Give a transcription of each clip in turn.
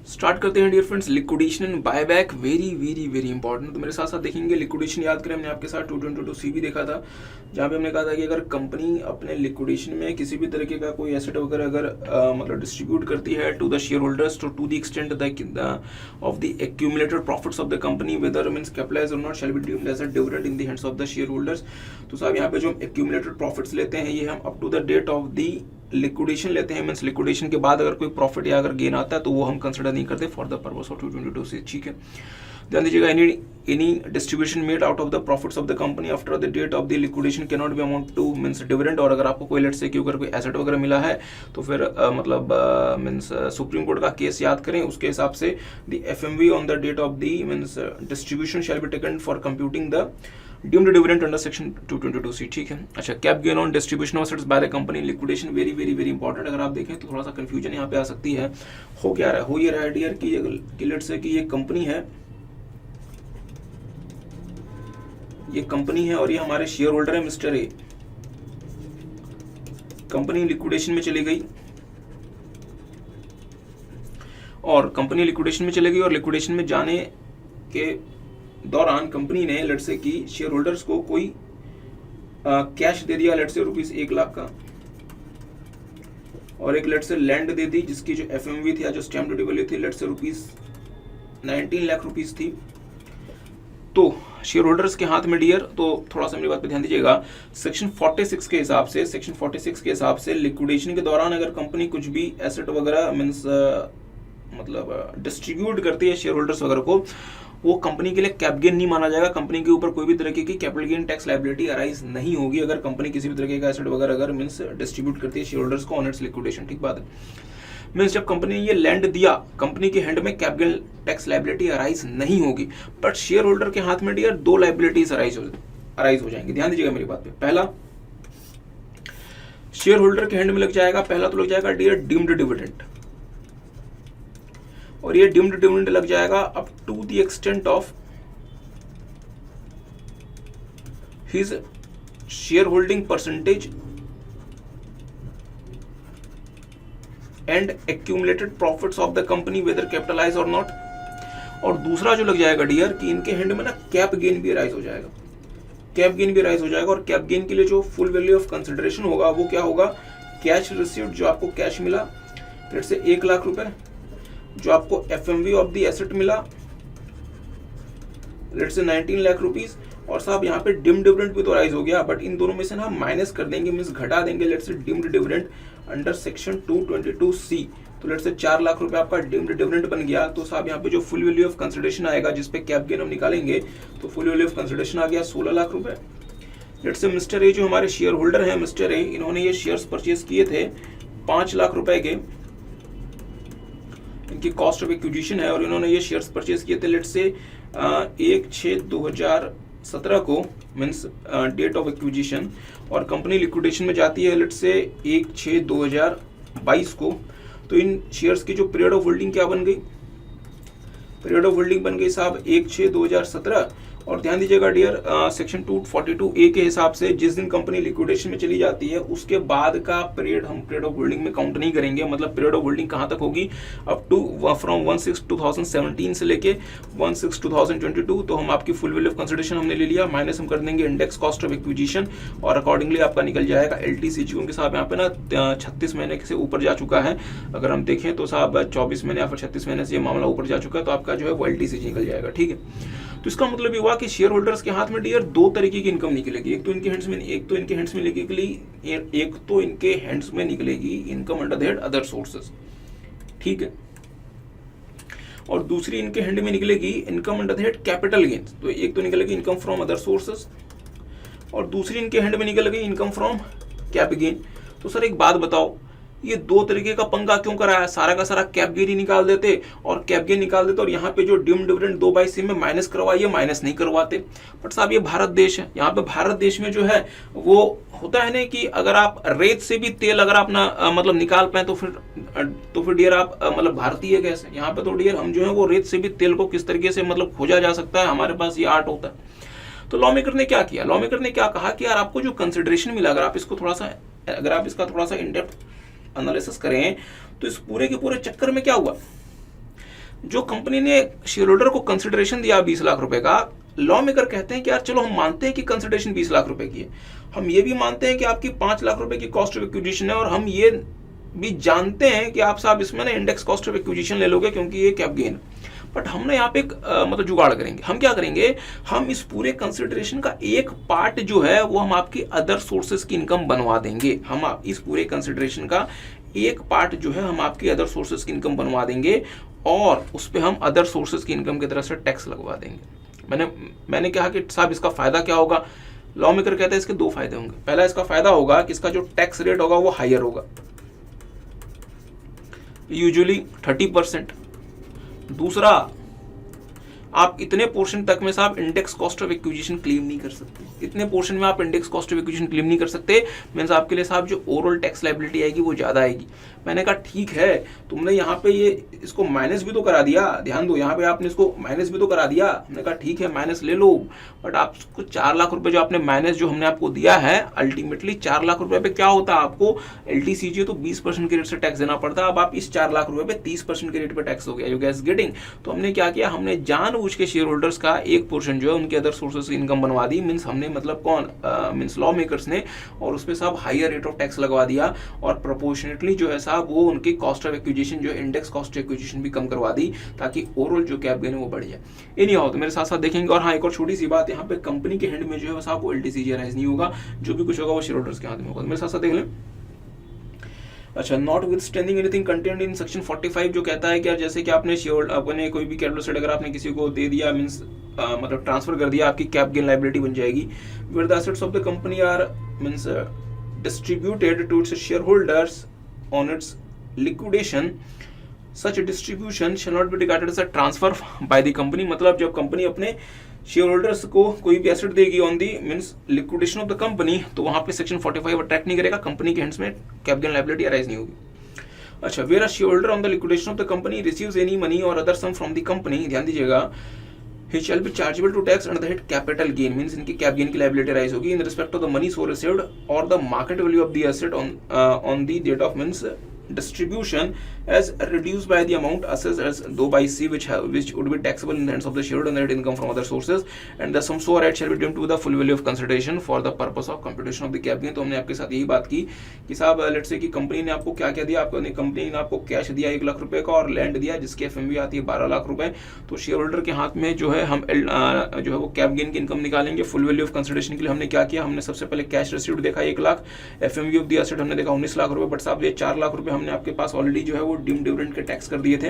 Start करते हैं dear friends. Liquidation and buyback very very very important. तो मेरे साथ साथ देखेंगे लिक्विडेशन। याद करें हमने आपके साथ 222C भी देखा था, जहाँ पे हमने कहा था कि अगर कंपनी अपने लिक्विडेशन में किसी भी तरीके का कोई एसेट वगैरह अगर मतलब डिस्ट्रीब्यूट करती है to the shareholders, to the extent of the accumulated profits of the company whether means capitalised or not shall be deemed as a dividend in the hands of the shareholders. तो साहब यहाँ पे जो हम accumulated profits लेते हैं ये हम up to the date of the liquidation लेते हैं। मींस लिक्विडेशन के बाद अगर कोई प्रॉफिट या अगर गेन आता है तो वो हम कंसिडर नहीं करते for the purpose of 222C। ठीक है, ध्यान दीजिएगा। Any distribution made out of the profits of the company after the date of the liquidation can not be amount to means dividend. और अगर आपको कोई लेट से कि अगर कोई एसेट वगैरह मिला है तो फिर मतलब मींस सुप्रीम कोर्ट का केस याद करें, उसके हिसाब से the FMV on the date of the means distribution shall be taken for computing the deemed dividend under section 222C। ठीक है, अच्छा। Cap gain on distribution of assets by the company liquidation very very very important. अगर आप देखें तो थोड़ा सा confusion यहाँ पे आ सकती है। हो क्या रहा है, हो ये रहा है डियर कि लेट्स से कि ये कंपनी है, ये कंपनी है और ये हमारे शेयर होल्डर है मिस्टर ए। कंपनी लिक्विडेशन में चली गई और कंपनी लिक्विडेशन में चली गई और लिक्विडेशन में जाने के दौरान कंपनी ने लेट्स से कि शेयर होल्डर्स को कोई कैश दे दिया, लेट्स से ₹1,00,000 का, और एक लेट्स से लैंड दे दी जिसकी जो FMV थी या जो स्टैम्प ड्यूटी वैल्यू थी लेट्स से ₹19 लाख थी। तो शेयर होल्डर्स के हाथ में डियर, तो थोड़ा सा मेरी बात पे ध्यान दीजिएगा। सेक्शन 46 के हिसाब से लिक्विडेशन के दौरान अगर कंपनी कुछ भी एसेट वगैरह मींस मतलब डिस्ट्रीब्यूट करती है शेयर होल्डर्स वगैरह को, वो कंपनी के लिए कैप गेन नहीं माना जाएगा। कंपनी के ऊपर कोई भी तरीके की capital gain tax liability arise नहीं होगी अगर कंपनी किसी भी तरीके का एसेट वगैरह अगर मींस डिस्ट्रीब्यूट करती है शेयर होल्डर्स को ऑन इट्स लिक्विडेशन। ठीक बात है। मींस जब कंपनी ने ये लैंड दिया, कंपनी के हैंड में cap gain tax liability arise नहीं होगी, बट शेयर होल्डर के हाथ में डियर दो लायबिलिटीज अराइज हो जाएंगी। ध्यान दीजिएगा मेरी बात पे। पहला, शेयर होल्डर के हैंड में लग जाएगा, पहला तो लग जाएगा डियर डीम्ड डिविडेंड, और ये डीम्ड डिविडेंड लग जाएगा up to the extent of his share holding percentage and accumulated profits of the company whether capitalise or not. और दूसरा जो लग जाएगा डियर कि इनके हैंड में ना कैप गेन भी राइज हो जाएगा, कैप गेन भी राइज हो जाएगा। और कैप गेन के लिए जो फुल वैल्यू ऑफ कंसिडरेशन होगा वो क्या होगा, कैश रिसीव्ड, जो आपको कैश मिला लेट्स से ₹1,00,000, जो आपको FMV ऑफ द एसेट मिला लेट्स से ₹19 लाख, और साहब यहाँ पे डिम्ड डिविडेंड भी तो राइज हो गया, बट इन दोनों में से ना हम माइनस कर देंगे, मींस घटा देंगे let's say deemed dividend under section 222C। तो लेट्स से ₹4,00,000 आपका डिम्ड डिविडेंड बन गया। तो साहब यहाँ पे जो फुल वैल्यू ऑफ कंसिडरेशन आएगा जिसपे कैप गेन हम निकालेंगे, तो फुल वैल्यू ऑफ कंसिडरेशन आ गया ₹16,00,000। लेट्स से मिस्टर ए जो हमारे शेयर होल्डर है, मिस्टर ए, इन्होंने ये शेयर्स परचेज किए थे ₹5,00,000 के, इनकी कॉस्ट ऑफ एक्विजिशन है, और इन्होंने ये शेयर्स परचेज किए थे लेट्स से 1/6/2017 को मींस डेट ऑफ एक्विजिशन, और कंपनी लिक्विडेशन में जाती है लेट्स से 1/6/2022 को। तो इन शेयर्स की जो पीरियड ऑफ होल्डिंग क्या बन गई, पीरियड ऑफ होल्डिंग बन गई साहब 1/6/2017। और ध्यान दीजिएगा डियर, सेक्शन 242A के हिसाब से जिस दिन कंपनी लिक्विडेशन में चली जाती है उसके बाद का पीरियड हम पीरियड ऑफ होल्डिंग में काउंट नहीं करेंगे। मतलब पीरियड ऑफ होल्डिंग कहां तक होगी, अप टू फ्रॉम 1/6/2017 से लेके 1/6/2022। तो हम आपकी फुल वैल्यू ऑफ कंसिडरेशन हमने ले लिया, माइनस हम कर देंगे इंडेक्स कॉस्ट ऑफ एक्विजिशन, और अकॉर्डिंगली आपका निकल जाएगा LTC। क्योंकि साहब यहाँ पे ना 36 महीने से ऊपर जा चुका है, अगर हम देखें तो साहब 24 महीने या फिर 36 महीने से ये मामला ऊपर जा चुका है, तो आपका जो है वो LTC निकल जाएगा। ठीक है, तो इसका मतलब ये हुआ कि शेयर होल्डर्स के हाथ में डियर दो तरीके की इनकम निकलेगी। एक तो इनके हैंड्स में निकलेगी income under the head other sources. ठीक है, और दूसरी इनके हैंड में निकलेगी income under the head capital gains. तो एक तो निकलेगी इनकम फ्रॉम अदर सोर्सेस और दूसरी इनके हैंड में निकलेगी इनकम फ्रॉम कैप गेन। तो सर एक बात बताओ, ये दो तरीके का पंगा क्यों कराया, सारा का सारा कैप गेन ही निकाल देते और यहाँ पे जो डिम्ड डिविडेंड 2/3 में माइनस करवाइए, माइनस नहीं करवाते। बट साहब ये भारत देश है, यहाँ पे भारत देश में जो है वो होता है ना कि अगर आप रेत से भी तेल अगर आप ना मतलब निकाल पाए तो फिर डियर आप मतलब भारतीय कैसे। यहाँ पे तो डियर हम जो है वो रेत से भी तेल को किस तरीके से मतलब खोजा जा सकता है, हमारे पास ये आर्ट होता है। तो लॉ मेकर ने क्या किया, लॉ मेकर ने क्या कहा कि यार आपको जो कंसिडरेशन मिला, अगर आप इसका थोड़ा सा इन डेप्थ एनालिसिस करें तो इस पूरे के पूरे चक्कर में क्या हुआ जो कंपनी ने शेयर होल्डर को कंसिडरेशन दिया 20 लाख रुपए का, लॉ मेकर कहते हैं कि यार चलो हम मानते हैं कि कंसिडरेशन 20 लाख रुपए की है, हम ये भी मानते हैं कि आपकी 5 लाख रुपए की कॉस्ट ऑफ एक्विजिशन है, और हम ये भी जानते हैं कि आप साहब इसमें ना इंडेक्स कॉस्ट ऑफ एक्विजिशन ले लोगे क्योंकि ये कैप गेन। बट हम ना यहाँ पे एक मतलब जुगाड़ करेंगे। हम क्या करेंगे, हम इस पूरे कंसिडरेशन का एक पार्ट जो है वो हम आपकी अदर सोर्सेज की इनकम बनवा देंगे। हम इस पूरे कंसिडरेशन का एक पार्ट जो है हम आपकी अदर सोर्सेज की इनकम बनवा देंगे, और उस पर हम अदर सोर्सेज की इनकम की तरफ से टैक्स लगवा देंगे। मैंने कहा कि साहब इसका फायदा क्या होगा, लॉ मेकर कहते हैं इसके दो फायदे होंगे। पहला इसका फायदा होगा कि इसका जो टैक्स रेट होगा वो हायर होगा, यूजुअली 30%। दूसरा, आप इतने पोर्शन तक में साहब index cost of acquisition claim नहीं कर सकते। इतने पोर्शन में आप index cost of acquisition claim नहीं कर सकते, मींस आपके लिए साहब जो ओवरऑल टैक्स लायबिलिटी आएगी वो ज्यादा आएगी। मैंने कहा ठीक है, तुमने यहाँ पे ये इसको माइनस भी तो करा दिया, ध्यान दो, यहाँ पे आपने इसको माइनस भी तो करा दिया। हमने कहा ठीक है माइनस ले लो, बट आपको 4 लाख रुपए जो आपने माइनस जो हमने आपको दिया है, अल्टीमेटली 4 लाख रुपए पे क्या होता है, आपको LTCJ तो 20% के रेट से टैक्स देना पड़ता है। अब आप इस 4 लाख रुपए पे 30% के रेट पे टैक्स हो गया, यू गैस गेटिंग। तो हमने क्या किया, हमने जानबूझ के शेयर होल्डर्स का एक पोर्शन जो है उनके अदर सोर्सेज की इनकम बनवा दी, मींस हमने मतलब कौन मींस लॉ मेकर्स ने, और उस पर साहब हायर रेट ऑफ टैक्स लगवा दिया, और प्रोपोर्शनेटली जो है साहब वो उनकी कॉस्ट ऑफ एक्विजिशन जो इंडेक्स कॉस्ट ऑफ एक्विजिशन भी कम करवा दी, ताकि ओवरऑल जो कैप गेन है वो बढ़ जाए। ये नहीं हो तो मेरे साथ साथ देखेंगे। और हाँ, एक और छोटी सी बात, यहाँ पे कंपनी के हैंड में जो है साहब वो LTCJ राइज नहीं होगा, जो भी कुछ होगा वो शेयर होल्डर्स के हाथ में होगा। मेरे साथ साथ देख लें। अच्छा, not with standing anything content in section 45 जो कहता है कि जैसे कि आपने शेयर अपने कोई भी कैपिटल एसेट अगर आपने किसी को दे दिया, मींस मतलब ट्रांसफर कर दिया, आपकी कैप गेन लायबिलिटी बन जाएगी। Where the assets of the company are means distributed to its share holders on its liquidation, such distribution shall not be regarded as a transfer by the company. मतलब जब company अपने share holders को कोई भी asset देगी on the means liquidation of the company, तो वहां पे सेक्शन 45 अट्रैक्ट नहीं करेगा, कंपनी के हैंड्स में कैप गेन लायबिलिटी अराइज नहीं होगी। अच्छा, where a shareholder on the liquidation of the company receives any money or other sum from the company, ध्यान दीजिएगा, he shall be chargeable to tax under the head capital gain, means इनकी cap gain की liability rise होगी in respect of the money so received or the market value of the asset on the date of means distribution as reduced by the amount assessed as though by C which would be taxable in the hands of the shareholder and net income from other sources, and the sum so right shall be deemed to the full value of consideration for the purpose of computation of the cap gain। तो हमने आपके साथ यही बात की कि साहब let's say कि कंपनी ने आपको क्या क्या दिया, आपको कंपनी ने आपको कैश दिया 1 लाख रुपए का और लैंड दिया जिसकी FMV आती है 12 लाख रुपए, तो शेयर होल्डर के हाथ में जो है हम जो है वो कैप गेन की इनकम निकालेंगे। फुल वैल्यू ऑफ कंसिडरेशन के लिए हमने क्या किया, हमने सबसे पहले कैश रिसीव्ड देखा 1 lakh, FMV of the asset हमने देखा 19 लाख रुपए, बट साहब ये 4 लाख रुपए हमने आपके पास ऑलरेडी जो है वो डीम्ड डिविडेंड के टैक्स कर दिए थे,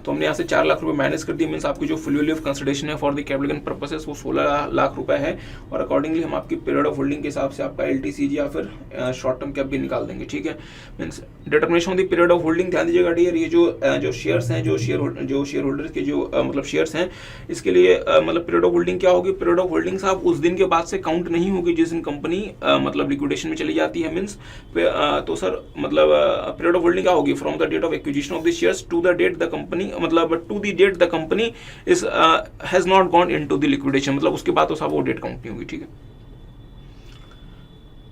तो हमने यहाँ से 4 लाख रुपए माइनस कर दिए, मींस आपकी जो फुल वैल्यू ऑफ कंसिडरेशन है for the capital gain purposes वो 16 लाख रुपए है, और अकॉर्डिंगली हम आपकी पीरियड ऑफ होल्डिंग के हिसाब से आपका LTCJ या फिर शॉर्ट टर्म कैप भी निकाल देंगे। ठीक है, means determination of the period of holding, ध्यान दीजिएगा डियर, ये जो शेयर्स हैं, जो शेयर होल्डर्स के जो मतलब शेयर्स हैं, इसके लिए मतलब पीरियड ऑफ होल्डिंग क्या होगी, पीरियड ऑफ होल्डिंग साहब उस दिन के बाद से काउंट नहीं होगी जिस दिन कंपनी मतलब लिक्विडेशन में चली जाती है, मींस तो सर मतलब पीरियड ऑफ होल्डिंग क्या होगी, from the date of acquisition of the shares to the date the company, मतलब to the date the company is has not gone into the liquidation, मतलब उसके बाद तो साहब वो डेट काउंट नहीं होगी। ठीक है,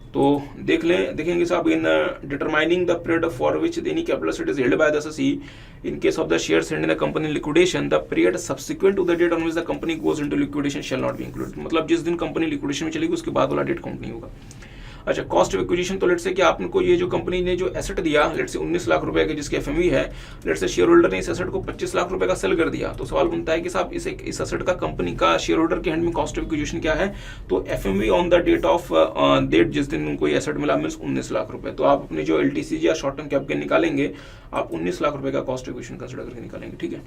तो देखेंगे साहब in determining the period for which any capital asset is held by the assessee in case of the shares held in the company liquidation, the period subsequent to the date on which the company goes into liquidation shall not be included। मतलब जिस दिन company liquidation में चलेगी उसके बाद वाला date count नहीं होगा। अच्छा, कॉस्ट ऑफ एक्विजिशन, तो लेट्स से कि आपको ये जो कंपनी ने जो एसेट दिया लेट्स से 19 लाख रुपए के जिसके FMV है, लेट्स से शेयर होल्डर ने इस एसेट को 25 लाख रुपए का सेल कर दिया, तो सवाल बनता है कि साहब इस एसेट का कंपनी का शेयर होल्डर के हैंड में कॉस्ट ऑफ एक्विजिशन क्या है, तो FMV on the date of date जिस दिन उनको एसेट मिला मींस 19 लाख रुपए, तो आप अपने जो LTCJ या शॉर्ट टर्म कैप गेन निकालेंगे आप 19 लाख रुपए का कॉस्ट ऑफ एक्विजिशन कंसिडर करके निकालेंगे। ठीक है,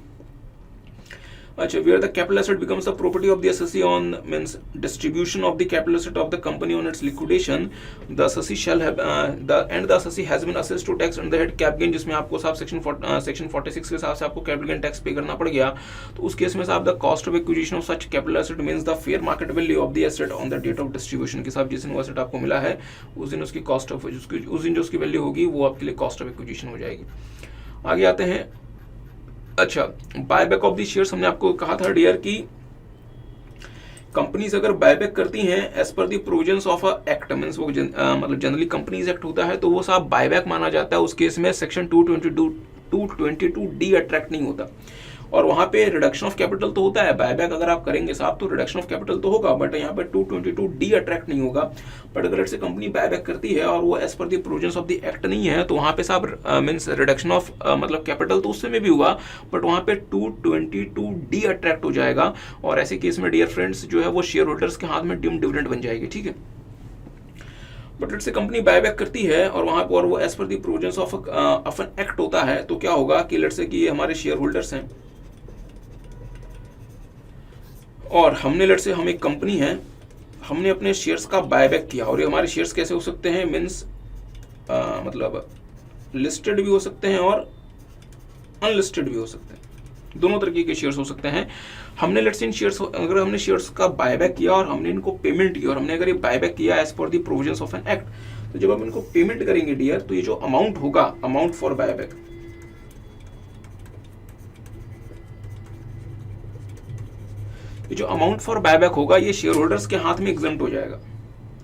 अच्छा, where the capital asset becomes the property of the assessee on means distribution of the capital asset of the company on its liquidation, the assessee shall have the assessee has been assessed to tax under the head cap gain, जिसमें आपको साहब section 46 के हिसाब से आपको capital gain tax पे करना पड़ गया, तो उस केस में साहब the cost of acquisition of such capital asset means the fair market value of the asset on the date of distribution के साथ जिस दिन वो एसेट आपको मिला है उस दिन उसकी कॉस्ट ऑफ उस दिन जो उसकी वैल्यू होगी वो आपके लिए कॉस्ट ऑफ एक्विजिशन हो जाएगी। आगे आते हैं। अच्छा, बायबैक ऑफ दी शेयर्स, हमने आपको कहा था डियर कि कंपनीज अगर बायबैक करती हैं as per the provisions of a act, means वो मतलब जनरली कंपनीज एक्ट होता है तो वो साहब बायबैक माना जाता है। उस केस में सेक्शन 222D अट्रैक्ट नहीं होता। और वहां पे रिडक्शन ऑफ कैपिटल तो होता है, बायबैक अगर आप करेंगे साहब तो रिडक्शन ऑफ कैपिटल तो होगा, बट यहाँ पे 222D अट्रैक्ट नहीं होगा। बट अगर से कंपनी बायबैक करती है और वो as per the provisions of the act नहीं है, तो वहां पे साहब मीन्स रिडक्शन ऑफ मतलब कैपिटल तो उससे में भी हुआ, बट वहां पे 222D अट्रैक्ट हो जाएगा। और ऐसे केस में डियर फ्रेंड्स जो है वो शेयर होल्डर्स के हाथ में डिविडेंड बन जाएगी, ठीक है। But let's say company buyback करती है और वहां पर वो as per the provisions of an act होता है, तो क्या होगा कि लेट्स से कि ये हमारे शेयर होल्डर्स हैं और हमने लेट्स से हम एक कंपनी है, हमने अपने शेयर्स का बायबैक किया। और ये हमारे शेयर्स कैसे हो सकते हैं, मीन्स मतलब लिस्टेड भी हो सकते हैं और अनलिस्टेड भी हो सकते हैं, दोनों तरीके के शेयर्स हो सकते हैं। हमने लेट्स इन शेयर्स, अगर हमने शेयर्स का बायबैक किया और हमने इनको पेमेंट किया और हमने अगर ये बायबैक किया as per the provisions of an act, तो जब हम इनको पेमेंट करेंगे डियर, तो ये जो अमाउंट होगा, अमाउंट फॉर बायबैक, ये जो अमाउंट फॉर बायबैक होगा ये शेयर होल्डर्स के हाथ में एग्जम्प्ट हो जाएगा।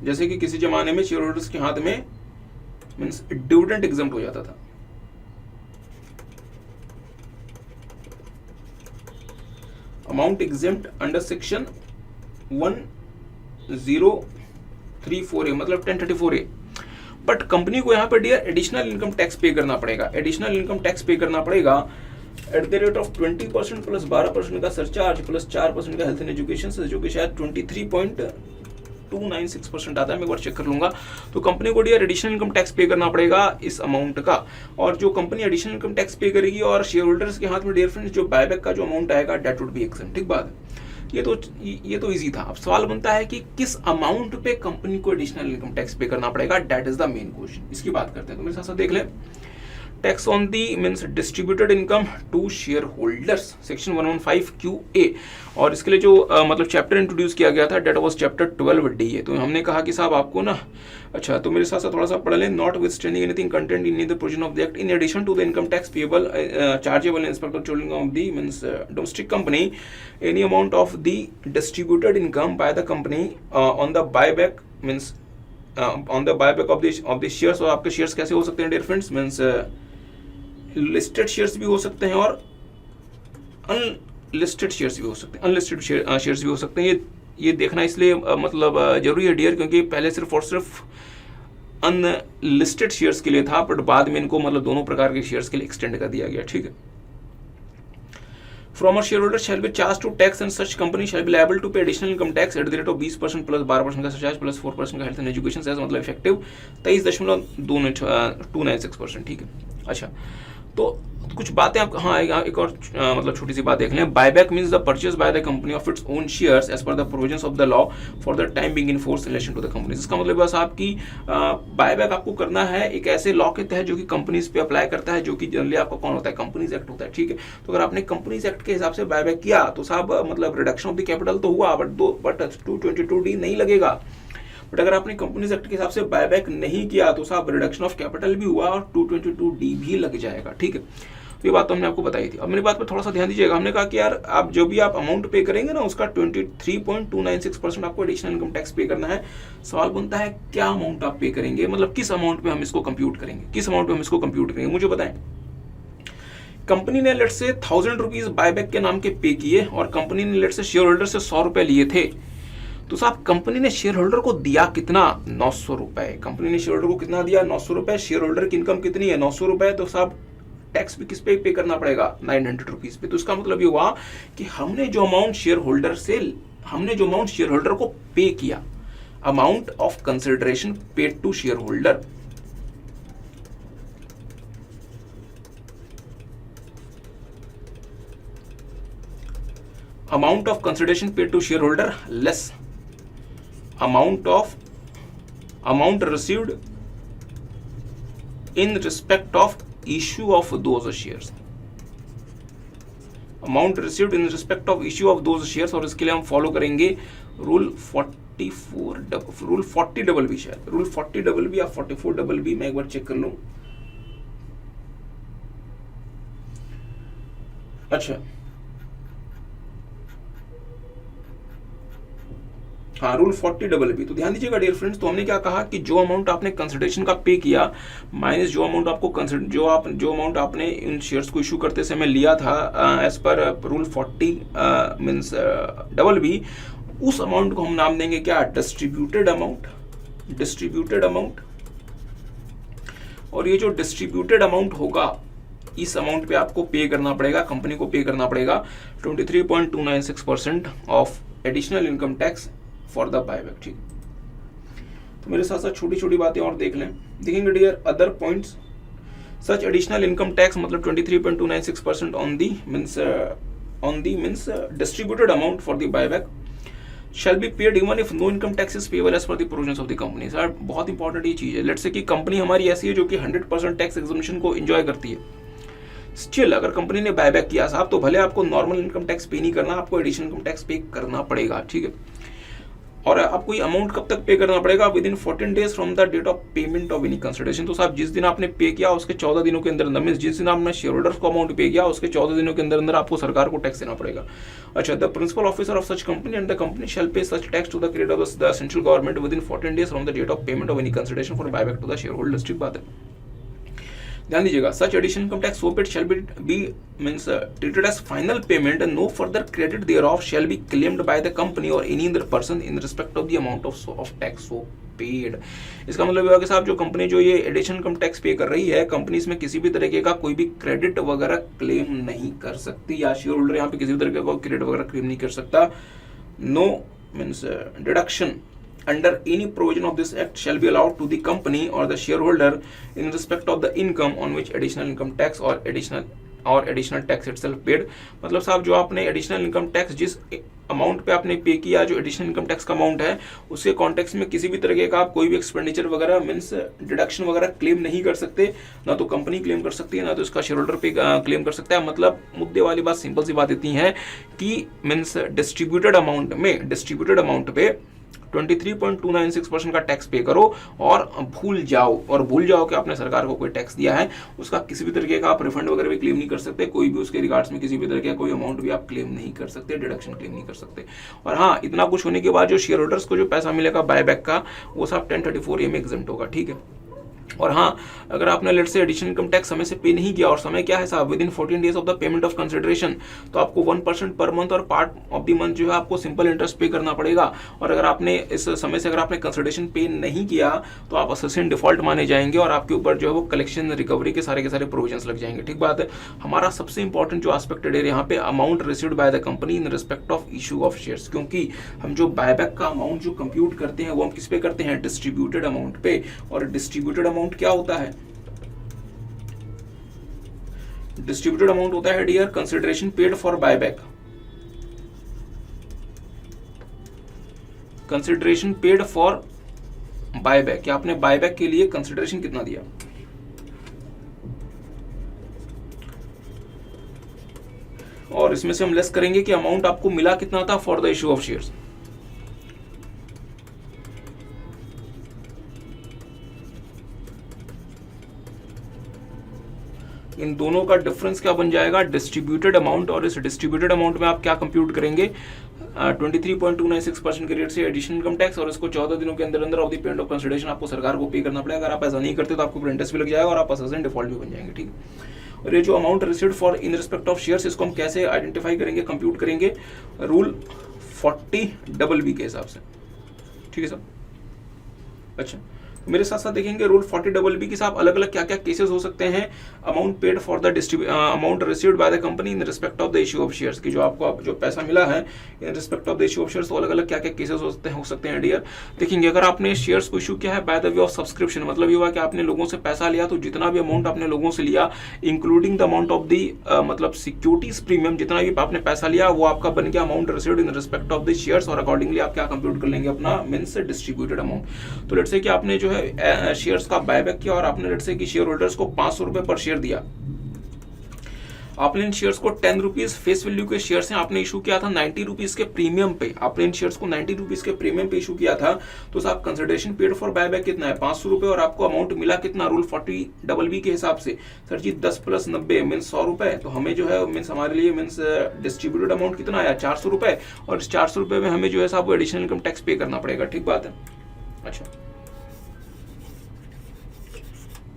जैसे कि किसी जमाने में शेयर होल्डर्स के हाथ में मींस डिविडेंड एग्जम्प्ट हो जाता था। Amount exempt under section 1034A मतलब 1034A। बट कंपनी को यहाँ पर डियर एडिशनल इनकम टैक्स पे करना पड़ेगा, एडिशनल इनकम टैक्स पे करना पड़ेगा at the rate of 20% plus 12% का सरचार्ज प्लस 4% का हेल्थ एंड एजुकेशन से, जो कि शायद 23.296% आता है, मैं एक बार चेक कर लूंगा। तो कंपनी को डियर एडिशनल इनकम टैक्स पे करना पड़ेगा इस अमाउंट का। और जो कंपनी एडिशनल इनकम टैक्स पे करेगी और शेयर होल्डर्स के हाथ में डियर फ्रेंड्स जो बायबैक का जो अमाउंट आएगा दैट वुड बी एक्सेंट, ठीक बात है। ये तो इजी था। अब सवाल बनता है कि किस अमाउंट पे कंपनी को एडिशनल इनकम टैक्स पे करना पड़ेगा, that is the main question. इसकी बात करते हैं, तो मेरे साथ साथ देख लें। Tax on the means distributed income to share holders, section 115QA। और इसके लिए जो मतलब चैप्टर इंट्रोड्यूस किया गया था डेट वाज चैप्टर 12D। तो हमने कहा कि साहब आपको ना, अच्छा तो मेरे साथ साथ थोड़ा सा पढ़ लें। Notwithstanding anything content in the provision of the act in addition to the income tax payable chargeable inspector general of the means domestic company, any amount of the distributed income by the company on the buyback means on the buyback of the shares. और आपके shares कैसे हो सकते हैं dear friends, means listed shares भी हो सकते हैं और अनलिस्टेड शेयर्स भी हो सकते हैं, अनलिस्टेड शेयर्स भी हो सकते हैं। ये देखना इसलिए मतलब जरूरी है डियर, क्योंकि पहले सिर्फ और सिर्फ अनलिस्टेड शेयर्स के लिए था, बट बाद में इनको मतलब दोनों प्रकार के शेयर्स के लिए एक्सटेंड कर दिया गया, ठीक है। From a shareholder shall be charged to tax and such company shall be liable to pay additional income tax at the rate of 20% plus 12% का सरचार्ज प्लस 4% का हेल्थ एंड एजुकेशन सेस, मतलब effective 23.296%, ठीक है। अच्छा तो कुछ बातें आप, हाँ एक और मतलब छोटी सी बात देख लें। Buyback means the purchase by the company of its own shares as per the provisions of the law for the time being in force in relation to the companies. इसका मतलब बस आपकी बायबैक आपको करना है एक ऐसे लॉ के तहत जो कि कंपनीज पे अप्लाई करता है, जो कि जनरली आपका कौन होता है, कंपनीज एक्ट होता है, ठीक है। तो अगर आपने कंपनीज एक्ट के हिसाब से बायबैक किया तो साहब मतलब रिडक्शन ऑफ द कैपिटल तो हुआ, बट 222D नहीं लगेगा। बट अगर आपने कंपनीज एक्ट के हिसाब से बायबैक नहीं किया तो साहब रिडक्शन ऑफ कैपिटल भी हुआ और 222D भी लग जाएगा, ठीक है। तो ये बात तो हमने आपको बताई थी। अब मेरी बात पर थोड़ा सा ध्यान दीजिएगा। हमने कहा कि यार आप जो भी आप अमाउंट पे करेंगे ना उसका 23.296% आपको एडिशनल इनकम टैक्स पे करना है। सवाल बनता है क्या अमाउंट आप पे करेंगे, मतलब किस अमाउंट पे हम इसको कंप्यूट करेंगे, किस अमाउंट पे हम इसको कंप्यूट करेंगे, मुझे बताएं। कंपनी ने लेट से 1000 रुपीज बायबैक के नाम के पे किए और कंपनी ने लेट से शेयर होल्डर से 100 रुपए लिए थे। तो साहब कंपनी ने शेयर होल्डर को दिया कितना, 900 रुपए। कंपनी ने शेयर होल्डर को कितना दिया, 900 रुपए। शेयर होल्डर की इनकम कितनी है, 900 रुपए। तो साहब टैक्स भी किस पे पे करना पड़ेगा, 900 रुपीज पे। तो इसका मतलब ये हुआ कि हमने जो अमाउंट शेयर होल्डर को पे किया, amount of consideration paid to share holder, amount of consideration paid to shareholder less amount received in respect of issue of those shares, amount received in respect of issue of those shares। और इसके लिए हम follow करेंगे rule 40BB, शायद rule 40BB या 44BB, मैं एक बार check कर लूं। अच्छा हाँ, रूल 40BB। तो ध्यान दीजिएगा डियर फ्रेंड्स, तो हमने क्या कहा कि जो अमाउंट आपने कंसिडरेशन का पे किया माइनस जो अमाउंट आपको जो अमाउंट आपने इन शेयर्स को इशू करते समय लिया था as per rule 40 means BB, उस अमाउंट को हम नाम देंगे क्या, डिस्ट्रीब्यूटेड अमाउंट। और ये जो डिस्ट्रीब्यूटेड अमाउंट होगा, इस अमाउंट पे आपको पे करना पड़ेगा, कंपनी को पे करना पड़ेगा 23.296% of additional income tax for the buyback. ठीक, तो मेरे साथ साथ छोटी छोटी बातें और देखेंगे डियर। अदर पॉइंट्स, सच एडिशनल इनकम टैक्स मतलब 23.296% on the means distributed amount for the buyback shall be paid even if no income tax is payable as per the provisions of the company। Sir बहुत important ये चीज है। Let's say कि company हमारी ऐसी है जो कि 100% टैक्स एग्जम्पशन को एंजॉय करती है, स्टिल अगर कंपनी ने बायबैक किया साहब, तो भले आपको नॉर्मल इनकम टैक्स पे नहीं करना, आपको एडिशनल इनकम टैक्स पे करना पड़ेगा। ठीक है, और आपको ये अमाउंट कब तक पे करना पड़ेगा, within 14 days from the date of payment of any consideration. तो साहब जिस दिन आपने पे किया उसके 14 दिनों के अंदर, मींस जिस दिन आपने शेयर होल्डर्स को अमाउंट पे किया उसके 14 दिनों के अंदर आपको सरकार को टैक्स देना पड़ेगा। अच्छा, the principal officer of such company and the company shall pay such tax to the credit of the central government within 14 days from the date of payment of any consideration for buyback to the shareholders. ठीक बात है, ध्यान दीजिएगा। Such additional income tax so paid shall be means treated as final payment and no further credit thereof shall be claimed by the company or any other person in respect of the amount of tax so paid। इसका मतलब ये हुआ कि साहब जो company जो ये additional income tax पे कर रही है, कंपनी इसमें किसी भी तरीके का कोई भी क्रेडिट वगैरह क्लेम नहीं कर सकती, या शेयर होल्डर यहाँ पे किसी भी तरीके का क्रेडिट वगैरह क्लेम नहीं कर सकता। No means deduction under any provision of this act shall be allowed to the company or the shareholder in respect of the income on which additional income tax or additional tax itself paid। मतलब साहब जो आपने additional income tax जिस amount पे आपने पे किया, जो एडिशनल इनकम टैक्स का अमाउंट है, उसके कॉन्टेक्स्ट में किसी भी तरीके का आप कोई भी एक्सपेंडिचर वगैरह मीन्स डिडक्शन वगैरह क्लेम नहीं कर सकते, ना तो कंपनी क्लेम कर सकती है, ना तो इसका शेयर होल्डर पे क्लेम कर सकता है। मतलब मुद्दे वाली बात, सिंपल सी बात इतनी है कि मीन्स डिस्ट्रीब्यूटेड अमाउंट पे 23.296% का टैक्स पे करो और भूल जाओ कि आपने सरकार को कोई टैक्स दिया है, उसका किसी भी तरीके का आप रिफंड वगैरह भी क्लेम नहीं कर सकते, कोई भी उसके रिगार्ड्स में किसी भी तरीके का कोई अमाउंट भी आप क्लेम नहीं कर सकते, डिडक्शन क्लेम नहीं कर सकते। और हाँ, इतना कुछ होने के बाद जो शेयर होल्डर्स को जो पैसा मिलेगा बायबैक का, वो सब 1034A में एग्जम्प्ट होगा। ठीक है, और हाँ, अगर आपने लेट से एडिशनल इनकम टैक्स समय से पे नहीं किया, और समय क्या है साहब, with in 14 days of the payment of consideration, तो आपको 1% पर मंथ और पार्ट ऑफ द मंथ जो है आपको सिंपल इंटरेस्ट पे करना पड़ेगा। और अगर आपने इस समय से अगर आपने कंसिडरेशन पे नहीं किया तो आप असेसिंग डिफॉल्ट माने जाएंगे और आपके ऊपर जो है वो कलेक्शन रिकवरी के सारे प्रोविजंस लग जाएंगे। ठीक बात है। हमारा सबसे इंपॉर्टेंट जो एस्पेक्टेड है यहाँ पे amount received by the company in respect of issue of shares, क्योंकि हम जो बायबैक का अमाउंट जो कंप्यूट करते हैं वो हम किस पे करते हैं, डिस्ट्रीब्यूटेड अमाउंट पे। और डिस्ट्रीब्यूटेड अमाउंट क्या होता है, डिस्ट्रीब्यूटेड अमाउंट होता है dear consideration paid for buyback, consideration paid for buyback, कि आपने बायबैक के लिए कंसिडरेशन कितना दिया। और इसमें से हम लेस करेंगे कि अमाउंट आपको मिला कितना था for the issue of shares. इन दोनों का डिफरेंस क्या बन जाएगा, डिस्ट्रीब्यूटेड अमाउंट। और इस डिस्ट्रीब्यूटेड अमाउंट में आप क्या कंप्यूट करेंगे, 23.296% के रेट से एडिशनल इनकम टैक्स, और इसको 14 दिनों के अंदर of the payment of consideration आपको सरकार को पे करना पड़ेगा। अगर आप ऐसा नहीं करते तो आपको इंटरेस्ट भी लग जाएगा और आप असेसिंग डिफॉल्ट भी बन जाएंगे। ठीक है, और ये जो amount received for in respect of shares, इसको हम कैसे आइडेंटिफाई करेंगे, कंप्यूट करेंगे रूल 40BB के हिसाब से। ठीक है सर। अच्छा, मेरे साथ साथ देखेंगे रूल 40BB के साथ अलग अलग क्या क्या केसेस हो सकते हैं। Amount paid for the amount received by the company in respect of the issue of shares, की जो आपको जो पैसा मिला है इन respect of the issue of shares, तो अलग अलग क्या क्या केसेस हो सकते हैं डियर। देखेंगे, अगर आपने शेयर्स को इशू किया है by the way of subscription, मतलब ये हुआ कि आपने लोगों से पैसा लिया, तो जितना भी अमाउंट आपने लोगों से लिया including the amount of the मतलब सिक्योरिटीज प्रीमियम, जितना भी आपने पैसा लिया वो आपका बन गया amount received in respect of the shares, और अकॉर्डिंगली आप क्या कंप्यूट कर लेंगे अपना मींस डिस्ट्रीब्यूटेड अमाउंट। तो लेट्स से कि आपने जो है शेयर्स का बायबैक किया और आपने लेट्स से कि शेयर होल्डर्स को 500 रुपए पर शेयर दिया। आपने इन शेयर्स को 10 रुपीज फेस वैल्यू के शेयर्स हैं, आपने इशू किया था 90 रुपीज के प्रीमियम पे, आपने इन शेयर्स को 90 रुपीज के प्रीमियम पे इशू किया था, तो साहब कंसिडरेशन पेड फॉर बायबैक कितना है 500 रुपए, और आपको अमाउंट मिला कितना रूल 40BB के हिसाब से सर जी 10 + 90 मीन्स 100 रुपए, तो हमें जो है मीन्स हमारे लिए मीन्स डिस्ट्रीब्यूटेड अमाउंट कितना आया 400 रुपए, और इस 400 रुपए में हमें जो है साहब एडिशनल इनकम टैक्स पे करना पड़ेगा, ठीक बात है। अच्छा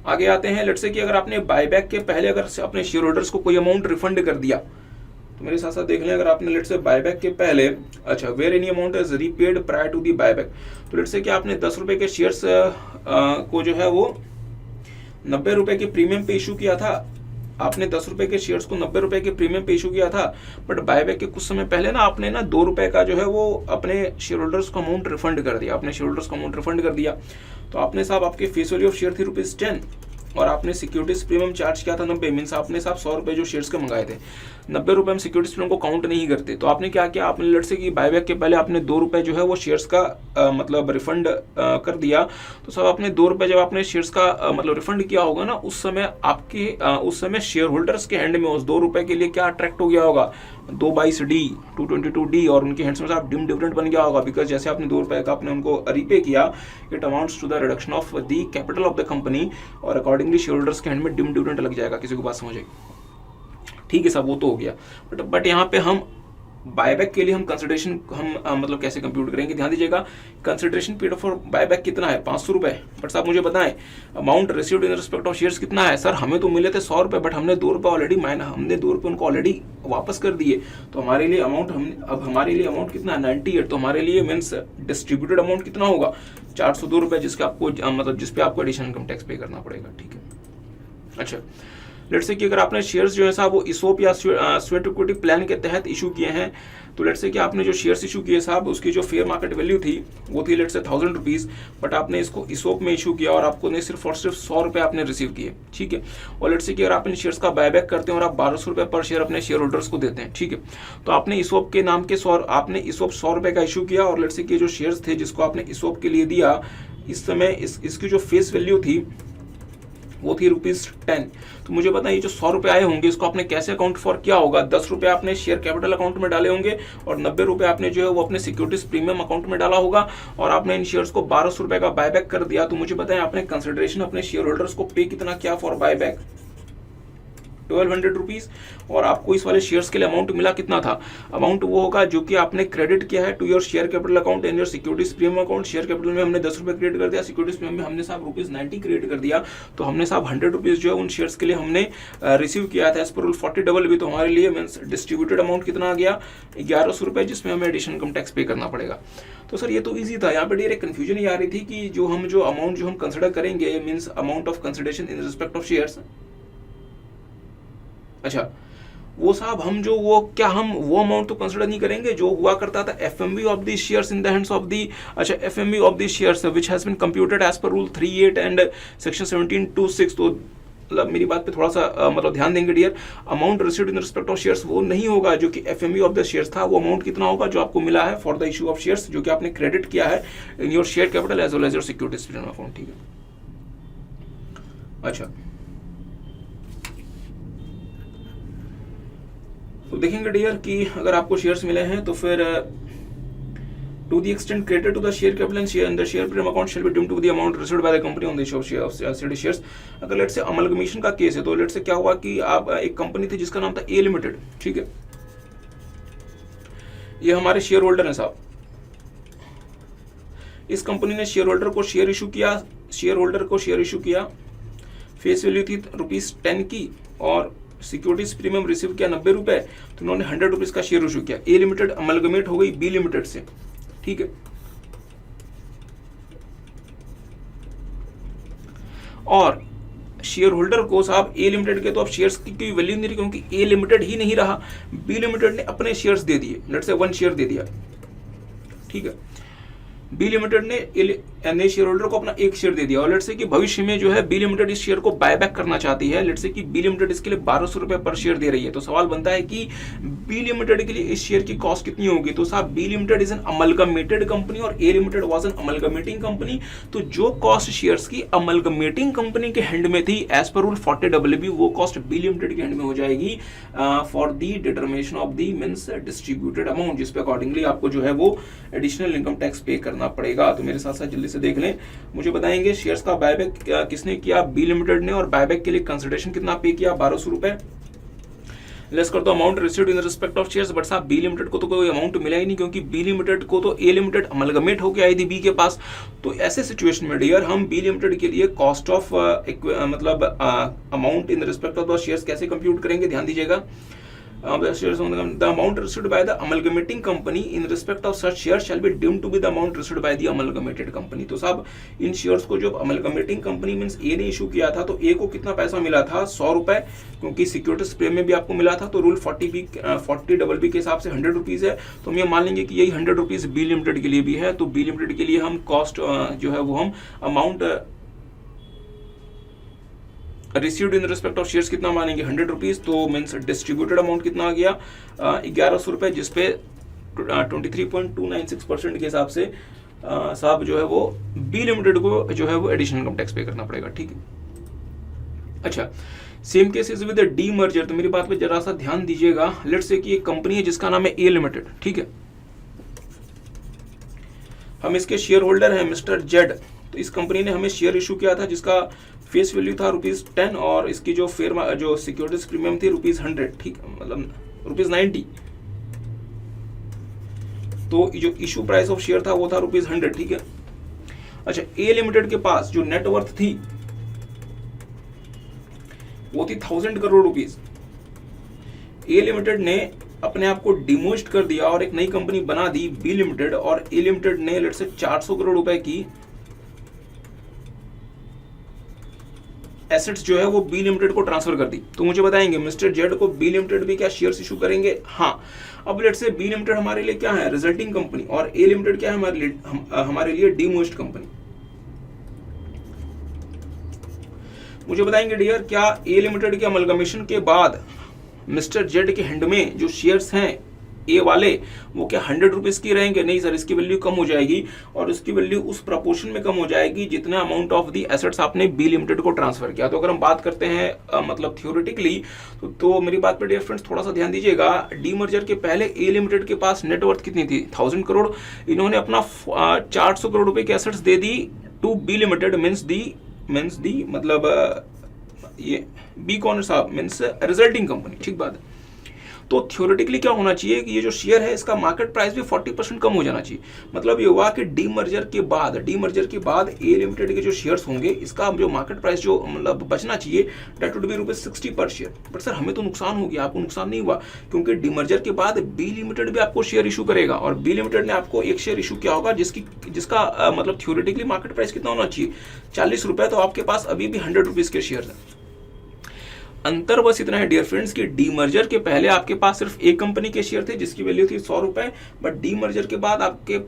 आगे आते हैं, लेट्स से कि अगर आपने बायबैक के पहले अगर अपने शेयर होल्डर्स को कोई अमाउंट रिफंड कर दिया, तो मेरे साथ साथ देख लें, अगर आपने लेट्स से बायबैक के पहले, अच्छा where any amount is repaid prior to the buyback, तो लेट्स से कि आपने 10 रुपए के शेयर्स को जो है वो 90 रुपए के प्रीमियम पे इशू किया था, आपने 10 रुपए के शेयर्स को 90 रुपए के प्रीमियम पे इशू किया था, बट बायबैक के कुछ समय पहले ना आपने ना 2 रुपए का जो है वो अपने शेयर होल्डर्स को अमाउंट रिफंड कर दिया, आपने शेयर होल्डर्स को अमाउंट रिफंड कर दिया, तो आपने साहब आपके फेस वैल्यू ऑफ शेयर थी ₹10 और आपने सिक्योरिटीज प्रीमियम चार्ज किया था 90, मीन्स आपने साहब 100 रुपए जो शेयर्स के मंगाए थे, 90 रुपए हम सिक्योरिटीज प्रीमियम को काउंट नहीं करते, तो आपने क्या किया, आपने लेट्स से कि बायबैक के पहले आपने 2 रुपए जो है वो शेयर्स का मतलब रिफंड कर दिया, तो साहब आपने 2 रुपए जब आपने शेयर्स का मतलब रिफंड किया होगा ना, उस समय आपके उस समय शेयर होल्डर्स के हैंड में उस 2 रुपए के लिए क्या अट्रैक्ट हो गया होगा 2/22D 222D, और उनके हैंड्स में साहब डिम डिविडेंड बन गया होगा, बिकॉज जैसे आपने 2 रुपए का आपने उनको रीपे किया, it amounts to the reduction of the capital of the company, और अकॉर्डिंगली शेयर होल्डर्स के हैंड में डिम डिविडेंड लग जाएगा। किसी को बात समझ आई? ठीक है साहब, वो तो हो गया, बट यहाँ पे हम बायबैक के लिए हम कंसिडरेशन हम मतलब कैसे कंप्यूट करेंगे, ध्यान दीजिएगा, कंसिडरेशन पीरियड फॉर बायबैक कितना है 500 रुपए, बट साहब मुझे बताएं amount received in respect of shares कितना है, सर हमें तो मिले थे 100 रुपए, बट हमने 2 रुपए ऑलरेडी हमने 2 रुपए उनको ऑलरेडी वापस कर दिए, तो हमारे लिए अमाउंट अब हमारे लिए अमाउंट कितना है 98, तो हमारे लिए मीन्स डिस्ट्रीब्यूटेड अमाउंट कितना होगा 402 रुपए, जिसका आपको मतलब जिसपे आपको एडिशनल इनकम टैक्स पे करना पड़ेगा, ठीक है। अच्छा लेट्स से कि अगर आपने शेयर्स जो है साहब वो इसोप या स्वेट इक्विटी प्लान के तहत इशू किए हैं, तो लेट्स से कि आपने जो शेयर्स इशू किए साहब उसकी जो फेयर मार्केट वैल्यू थी वो थी लेट्स से 1000 रुपीज़, बट आपने इसको इसोप में इशू किया और आपको नहीं सिर्फ और सिर्फ 100 रुपए आपने रिसीव किए, ठीक है। और लेट्स से कि अगर आप इन शेयर्स का बायबैक करते हैं और आप 1200 रुपए पर शेयर अपने शेयर होल्डर्स को देते हैं, ठीक है, तो आपने इसोप के नाम के आपने इसोप 100 रुपए का इशू किया, और लेट्स से कि जो शेयर्स थे जिसको आपने इसोप के लिए दिया, इस समय इसकी जो फेस वैल्यू थी वो थी ₹10, तो मुझे बताइए जो 100 रुपए आए होंगे इसको आपने कैसे अकाउंट फॉर किया होगा, 10 रुपए आपने शेयर कैपिटल अकाउंट में डाले होंगे और 90 रुपए आपने जो है वो अपने सिक्योरिटीज प्रीमियम अकाउंट में डाला होगा, और आपने इन शेयर्स को 1200 रुपए का बायबैक कर दिया, तो मुझे बताएं आपने कंसिडरेशन अपने शेयर होल्डर्स को पे कितना किया फॉर बायबैक 1200 रुपीज, और आपको इस वाले शेयर्स के लिए अमाउंट मिला कितना था, अमाउंट वो होगा जो कि आपने क्रेडिट किया है to your share capital account and your securities premium account. Share capital में हमने 10 रुपए क्रिएट कर दिया, सिक्योरिटीज प्रीमियम में हमने साहब ₹90 क्रिएट कर दिया, तो हमने साहब 100 रुपीज जो है उन शेयर्स के लिए हमने रिसीव किया था एज पर रूल 40BB, तो हमारे लिए मीन्स डिस्ट्रीब्यूटेड अमाउंट कितना आ गया 1100 रुपए, जिसमें हमें एडिशनल इनकम टैक्स पे करना पड़ेगा। तो सर ये तो ईजी था, यहाँ पे डेर एक कन्फ्यूजन ये आ रही थी कि जो अमाउंट जो हम कंसिडर करेंगे means amount of consideration in respect of shares, अच्छा वो साहब हम वो अमाउंट तो कंसिडर नहीं करेंगे जो हुआ करता था FMV of the shares in the hands of the, अच्छा FMV of the shares which has been computed as per rule 38 and section 17(2)(6), तो मतलब मेरी बात पे थोड़ा सा मतलब ध्यान देंगे dear, amount received in respect of shares वो नहीं होगा जो कि FMV ऑफ द शेयर्स था, वो अमाउंट कितना होगा जो आपको मिला है for the issue of shares, जो कि आपने क्रेडिट किया है in your share capital as well as your securities premium account, ठीक है। अच्छा तो देखेंगे डियर कि अगर आपको शेयर्स मिले हैं तो फिर to the extent credited to the share capital and the share premium account shall be deemed to the amount received by the company on the issue of shares. अगर लेट्स से अमलगमेशन का case है तो let's से क्या हुआ कि आप एक कंपनी थी जिसका नाम था ए लिमिटेड, ठीक है, ये हमारे शेयर होल्डर हैं साहब, इस कंपनी ने शेयर होल्डर को शेयर इशू किया, फेस वैल्यू थी ₹10 की, और सिक्योरिटीज प्रीमियम रिसीव किया 90 रुपए, तो उन्होंने 100 रुपीज का शेयर इशू किया, ए लिमिटेड अमलगमेट हो गई बी लिमिटेड से, ठीक है। और शेयर होल्डर को साहब ए लिमिटेड के तो अब शेयर्स की कोई वैल्यू नहीं रही, क्योंकि ए लिमिटेड ही नहीं रहा, बी लिमिटेड ने अपने शेयर्स दे दिए, लेट्स से 1 शेयर दे दिया, ठीक है। बी लिमिटेड ने शेयर होल्डर को अपना एक शेयर दे दिया, और लेट्स से कि भविष्य में जो है बी लिमिटेड इस शेयर को बायबैक करना चाहती है, लेट्स से कि बी लिमिटेड इसके लिए 1200 रुपए पर शेयर दे रही है। तो सवाल बनता है कि बी लिमिटेड के लिए इस शेयर की कॉस्ट कितनी होगी। तो साहब B limited is an amalgamated company और A limited was an amalgamating company. तो जो कॉस्ट शेयर्स की अमलगमेटिंग कंपनी के हैंड में थी एज पर रूल 40WB, वो कॉस्ट बी लिमिटेड के हैंड में हो जाएगी for the determination of the means distributed amount, जिस पे अकॉर्डिंगली आपको जो है वो एडिशनल इनकम टैक्स पे करना पड़ेगा। तो मेरे साथ साथ जल्दी से देख लें, मुझे बताएंगे शेयर्स का बायबैक किसने किया, बी लिमिटेड ने, और बायबैक के लिए कंसिडरेशन कितना पे किया, 1200 रुपए। लेस कर दो amount received in respect of shares, but साहब बी लिमिटेड को तो कोई अमाउंट मिला ही नहीं, क्योंकि बी लिमिटेड को तो ए लिमिटेड अमलगमेट होकर आई थी बी के पास। तो ऐसे सिचुएशन में डियर हम बी लिमिटेड के लिए कॉस्ट ऑफ मतलब amount in respect of the shares कैसे कंप्यूट करेंगे, ध्यान दीजिएगा। The amount received by the amalgamating company in respect of such shares shall be deemed to be the amount received by the amalgamated company। तो साहब इन shares को जो amalgamating company means ए ने issue किया था, तो ए को कितना पैसा मिला था, 100 रुपए, क्योंकि सिक्योरिटीज प्रीमियम में भी आपको मिला था। तो रूल 40WB के हिसाब से 100 रुपीज है, तो हम ये मान लेंगे कि यही 100 रुपीज बी लिमिटेड के लिए भी है। तो बी लिमिटेड के लिए हम कॉस्ट जो है वो हम amount received in respect of shares कितना मानेंगे, 100 रुपीज। तो मींस डिस्ट्रीब्यूटेड अमाउंट कितना आ गया, 1100 रुपए, जिसपे 23.296% के हिसाब से साहब जो है वो बी लिमिटेड को जो है वो एडिशनल इनकम टैक्स पे करना पड़ेगा, ठीक है। अच्छा, same case is with D merger. तो मेरी बात पे जरा सा ध्यान दीजिएगा। लेट्स से कि एक कंपनी है जिसका नाम है ए लिमिटेड, ठीक है, हम इसके शेयर होल्डर हैं मिस्टर जेड। तो इस कंपनी ने हमें शेयर इशू किया था जिसका फेस वैल्यू था ₹10 और इसकी जो जो सिक्योरिटीज प्रीमियम थी ₹100, ठीक है, मतलब ₹90। तो जो इशू प्राइस ऑफ शेयर था वो था ₹100, ठीक है। अच्छा, ए लिमिटेड के पास जो नेटवर्थ थी वो थी 1000 करोड़ रुपीस। ए लिमिटेड ने अपने आप को डिमोस्ट कर दिया और एक नई कंपनी बना दी बी लिमिटेड, और ए लिमिटेड ने लेट्स से 400 करोड़ रुपए की एसेट्स जो है वो बी लिमिटेड को ट्रांसफर कर दी। तो मुझे बताएंगे मिस्टर जेड को बी लिमिटेड भी क्या शेयर्स इशू करेंगे? हाँ। अब लेट्स से बी लिमिटेड हमारे लिए क्या है, रिजल्टिंग कंपनी, और ए लिमिटेड क्या है हमारे लिए डीमोस्ट कंपनी। मुझे बताएंगे डियर, क्या ए लिमिटेड के अमलगमेशन के बाद मिस्टर जेड के हैंड में जो शेयर्स हैं ए वाले वो क्या 100 रुपीज की रहेंगे? नहीं सर, इसकी वैल्यू कम हो जाएगी, और इसकी वैल्यू उस प्रपोर्शन में कम हो जाएगी जितना अमाउंट ऑफ दी एसेट्स आपने बी लिमिटेड को ट्रांसफर किया। तो अगर हम बात करते हैं मतलब थियोरेटिकली, तो मेरी बात पे डियर फ्रेंड्स थोड़ा सा ध्यान दीजिएगा। डी मर्जर के पहले ए लिमिटेड के पास नेटवर्थ कितनी थी, 1000 करोड़। इन्होंने अपना 400 करोड़ रुपए की एसेट्स दे दी to B limited, means the मतलब ये बी कौन साहब, मीन्स रिजल्टिंग कंपनी, ठीक बात है। तो थ्योरेटिकली क्या होना चाहिए कि ये जो शेयर है इसका मार्केट प्राइस भी 40% कम हो जाना चाहिए। मतलब ये हुआ कि डी मर्जर के बाद ए लिमिटेड के जो शेयर्स होंगे इसका जो मार्केट प्राइस जो मतलब बचना चाहिए दैट वुड बी ₹60 पर शेयर। बट सर हमें तो नुकसान हो गया, आपको नुकसान नहीं हुआ, क्योंकि डी मर्जर के बाद बी लिमिटेड भी आपको शेयर इशू करेगा, और बी लिमिटेड ने आपको एक शेयर इशू किया होगा जिसका मतलब थ्योरेटिकली मार्केट प्राइस कितना होना चाहिए, ₹40। तो आपके पास अभी भी 100 रुपीज के शेयर है। अंतर बस इतना है डियर फ्रेंड्स कि डी मर्जर के पहले आपके पास सिर्फ एक कंपनी के शेयर थे जिसकी वैल्यू थी 100 रुपए, बट डी मर्जर के बाद आपके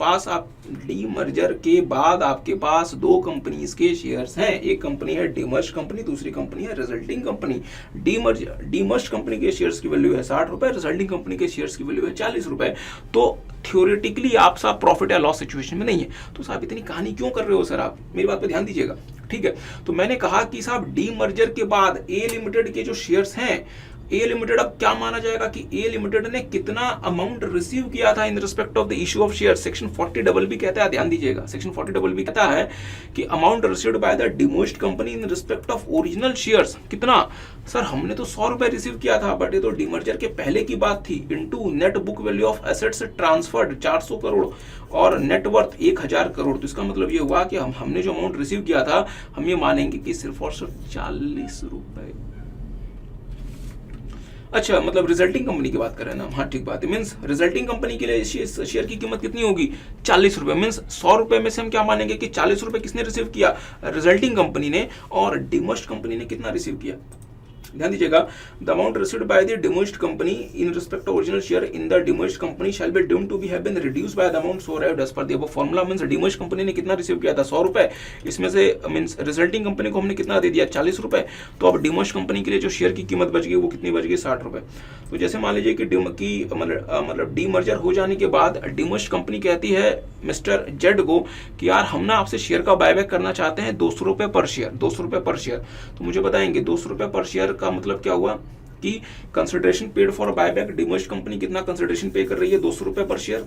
पास दो कंपनीज के शेयर्स हैं। एक कंपनी है डीमर्ज कंपनी, दूसरी कंपनी है रिजल्टिंग कंपनी। डीमर्ज कंपनी के शेयर्स की वैल्यू है 60 रुपए, रिजल्टिंग कंपनी के शेयर्स की वैल्यू है 40 रुपए। तो थ्योरेटिकली आप साहब प्रॉफिट या लॉस सिचुएशन में नहीं है। तो साहब इतनी कहानी क्यों कर रहे हो सर आप, मेरी बात पे ध्यान दीजिएगा, ठीक है। तो मैंने कहा कि साहब डी मर्जर के बाद ए लिमिटेड के जो शेयर्स हैं, ए लिमिटेड अब क्या माना जाएगा कि ए लिमिटेड ने कितना अमाउंट रिसीव किया था इन respect of the issue of share. Section 40WB कहता है, ध्यान दीजिएगा, सेक्शन 40WB कहता है कि amount received by the demerged company in respect of original shares. कितना सर, हमने तो 100 रुपए रिसीव किया था, बट ये तो डीमर्जर के पहले की बात थी। Into net book value of assets transferred 400 crore और नेटवर्थ 1000 करोड़। तो इसका मतलब ये हुआ कि हमने जो अमाउंट रिसीव किया था हम ये मानेंगे कि सिर्फ और सिर्फ 40 रुपए। अच्छा, मतलब रिजल्टिंग कंपनी की बात कर रहे हैं ना, हाँ ठीक बात है। मींस रिजल्टिंग कंपनी के लिए शेयर की कीमत कितनी होगी, 40 रुपए। मींस 100 रुपए में से हम क्या मानेंगे कि 40 रुपए किसने रिसीव किया, रिजल्टिंग कंपनी ने, और डिमर्ज कंपनी ने कितना रिसीव किया, ध्यान दीजिएगा, the amount received by the demerged company in respect of original share in the demerged company shall be deemed to be have been reduced by the amount so arrived as per the above formula. Means demerged company ने कितना receive किया था, 100 रुपए, इसमें से means resulting company को हमने कितना दे दिया, 40 रुपए, तो अब डिमर्ज्ड कंपनी के लिए जो शेयर की कीमत बच गई वो कितनी बच गई, 60 रुपए। तो जैसे मान लीजिए कि मतलब डीमर्जर हो जाने के बाद डिमर्ज्ड कंपनी कहती है मिस्टर जेड को कि यार हम ना आपसे शेयर का बायबैक करना चाहते हैं 200 रुपए पर शेयर, 200 रुपए पर शेयर। तो मुझे बताएंगे 200 रुपए पर शेयर का मतलब क्या हुआ कि consideration paid for buyback, demerged company कितना कंसिडरेशन पे कर रही है, 200 रुपए per share.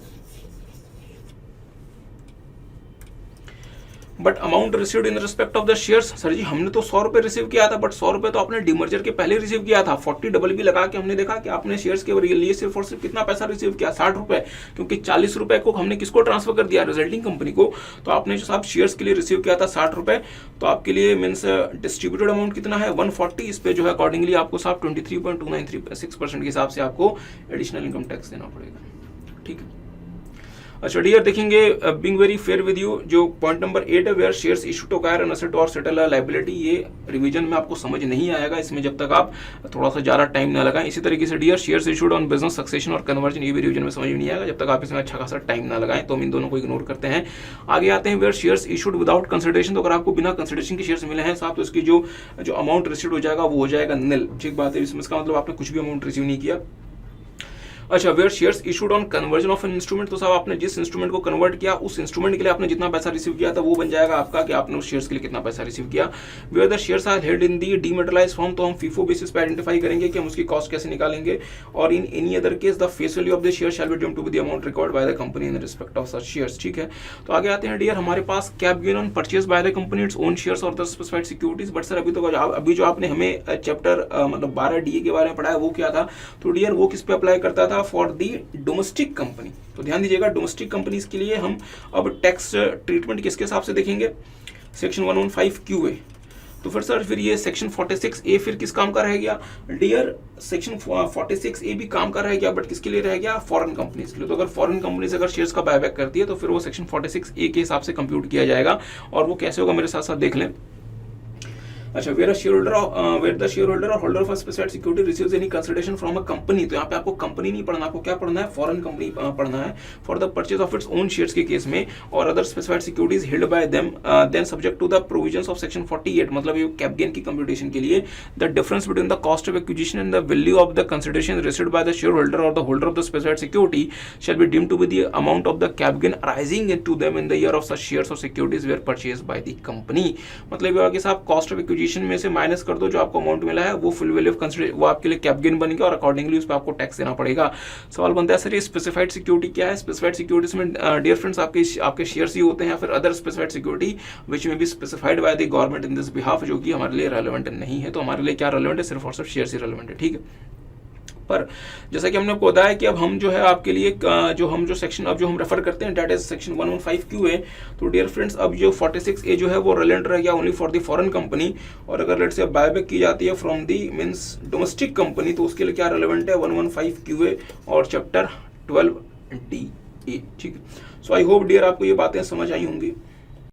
But amount received in respect of the shares, sir ji हमने तो 100 रुपए रिसीव किया था, बट 100 रुपए तो आपने डिमर्जर के पहले रिसीव किया था। 40 डबल भी लगा के हमने देखा कि आपने शेयर्स के लिए सिर्फ और सिर्फ कितना पैसा रिसीव किया, 60 रुपए, क्योंकि 40 रुपए को हमने किसको ट्रांसफर कर दिया, रिजल्टिंग कंपनी को। तो आपने जो साहब शेयर्स के लिए रिसीव किया था 60 रुपए, तो आपके लिए मीन्स डिस्ट्रीब्यूटेड अमाउंट कितना है, 140। इस पे जो है अकॉर्डिंगली आपको साहब 23.293% के हिसाब से आपको एडिशनल इनकम टैक्स देना पड़ेगा, ठीक है। अच्छा डियर, देखेंगे being very fair with you, जो पॉइंट नंबर 8 है, where shares issue to acquire an asset or settle a liability, ये रिवीजन में आपको समझ नहीं आएगा इसमें जब तक आप थोड़ा सा ज़्यादा टाइम ना लगाएं। इसी तरीके से dear, shares issued on business succession और कन्वर्जन, ये भी रिवीजन में समझ में नहीं आएगा जब तक आप इसमें अच्छा खासा टाइम ना लगाएं। तो हम इन दोनों को इग्नोर करते हैं, आगे आते हैं where shares issued without consideration. तो अगर आपको बिना कंसिडरेशन के शेयर्स मिले हैं साहब, तो इसकी जो अमाउंट रिसीव हो जाएगा वो हो जाएगा निल, ठीक बात है। इसमें इसका मतलब आपने कुछ भी अमाउंट रिसीव नहीं किया। अच्छा, where shares issued on conversion of an instrument, तो साहब आपने जिस इंस्ट्रूमेंट को कन्वर्ट किया उस इंस्ट्रूमेंट के लिए आपने जितना पैसा रिसीव किया था वो बन जाएगा आपका कि आपने उस शेयर्स के लिए कितना पैसा रिसीव किया। Where the shares are held in the dematerialised form, तो हम फीफो बेसिस पे आइडेंटिफाई करेंगे कि हम उसकी कॉस्ट कैसे निकालेंगे। और in any other case the face value of the share shall be deemed to be the amount record by the company in respect of such shares, ठीक है। तो आगे आते हैं डियर, हमारे पास cap gain on purchase by the company its own shares or the specified securities. But sir अभी जो आपने हमें चैप्टर मतलब 12 DA के बारे में पढ़ाया वो क्या था, तो डियर वो किस पे अप्लाई करता था, फॉर दी डोमेस्टिक कंपनी। तो ध्यान दीजिएगा, डोमेस्टिक कंपनीज के लिए हम अब टैक्स ट्रीटमेंट किसके हिसाब से देखेंगे, सेक्शन 115 QA। तो फिर ये सेक्शन 46A फिर किस काम का रह गया डियर, सेक्शन 46A भी काम का रह गया, बट किसके लिए रह गया, फॉरेन कंपनीज के लिए। तो अगर फॉरेन कंपनीज अगर शेयर्स का बायबैक करती है तो फिर वो सेक्शन 46A के हिसाब से कंप्यूट किया जाएगा। और वो कैसे होगा मेरे साथ साथ देख लें। अच्छा, वेयर द शेयर होल्डर और holder of a specified security receives any consideration from a company, तो यहाँ पे आपको कंपनी नहीं पढ़ना, आपको क्या पढ़ना है, फॉरेन कंपनी पढ़ना है, for the purchase of its own shares के केस में, or other specified securities held by them then subject to the provisions of section 48। मतलब ये कैप गेन की कंप्यूटेशन के लिए the difference between the cost of acquisition and the value of the consideration received by the shareholder or the holder of the specified security shall be deemed to be the amount of the cap gain arising to them in the year of such shares or securities were purchase by the company. मतलब ये आगे साहब cost of acquisition में से minus कर दो, जो आपको अमाउंट मिला है वो फुल वैल्यू ऑफ कंसिडरेशन वो आपके लिए कैप गेन बनेगा और अकॉर्डिंगली उस पर आपको टैक्स देना पड़ेगा। सवाल बनता है सर ये स्पेसिफाइड सिक्योरिटी क्या है। स्पेसिफाइड सिक्योरिटीज में डियर फ्रेंड्स आपके शेयर्स ही होते हैं या फिर अदर स्पेसिफाइड सिक्योरिटी विच में be specified by the government in this behalf, जो कि हमारे लिए रेलेवेंट नहीं है। तो हमारे लिए क्या रेलेवेंट है, सिर्फ और सिर्फ शेयर्स ही रेलेवेंट है, ठीक है। पर जैसा कि हमने आपको बताया कि अब हम जो है आपके लिए जो हम सेक्शन अब जो हम रेफर करते हैं दैट इज सेक्शन 115 QA। तो डियर फ्रेंड्स अब जो 46A जो है वो रेलेवेंट रह गया only for the foreign company, और अगर लेट्स से बायबैक की जाती है from the means domestic company तो उसके लिए क्या रेलेवेंट है, 115 QA और चैप्टर 12 DA, ठीक है। सो आई होप डियर आपको ये बातें समझ आई होंगी।